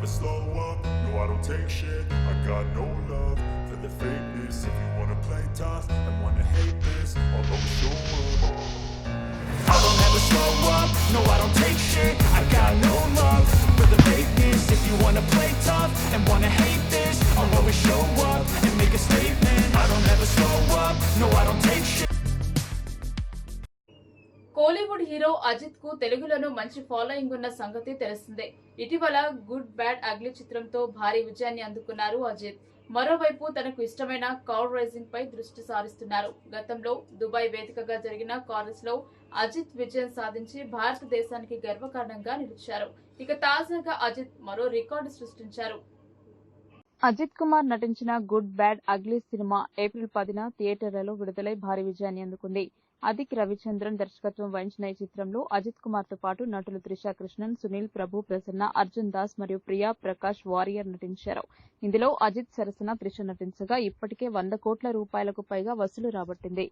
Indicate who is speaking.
Speaker 1: never slow up, no I don't take shit. I got no love for the fakeness. If you wanna play tough and wanna hate this, I'll always show up. I don't ever slow up, no I don't take shit. I got no love for the fakeness. If you wanna play tough and wanna hate this, I'll always show up and make a statement. I don't ever slow up, no I don't take shit.
Speaker 2: Kollywood hero Ajith కు తెలుగులోనూ మంచి following ఉన్న సంగతి తెలిసిందే. ఇటీవల good Bad ugly చిత్రంతో భారీ విజయాన్ని అందుకున్నారు అజిత్. మరోవైపు తనకు ఇష్టమైన కార్ రేసింగ్ పై దృష్టి సారిస్తున్నారు. గతంలో దుబాయ్ వేదికగా జరిగిన కార్ రేస్ లో అజిత్ విజయం సాధించి భారతదేశానికి గర్వకారణంగా నిలిచారు. ఇక తాజాగా అజిత్ మరో రికార్డు సృష్టించారు. అజిత్ కుమార్ నటించిన గుడ్ బ్యాడ్ అగ్లీ సినిమా ఏప్రిల్ 10న థియేటర్లలో విడుదలై భారీ విజయాన్ని అందుకుంది. అదిక్ రవిచంద్రన్ దర్శకత్వం వహించిన ఈ చిత్రంలో అజిత్ కుమార్ తో పాటు నటులు త్రిషా కృష్ణన్, సునీల్ ప్రభు, ప్రసన్న, అర్జున్ దాస్ మరియు ప్రియా ప్రకాష్ వారియర్ నటించారు. ఇందులో అజిత్ సరసన త్రిష నటించగా ఇప్పటికే 100 కోట్ల రూపాయలకు పైగా వసూలు రాబట్టింది.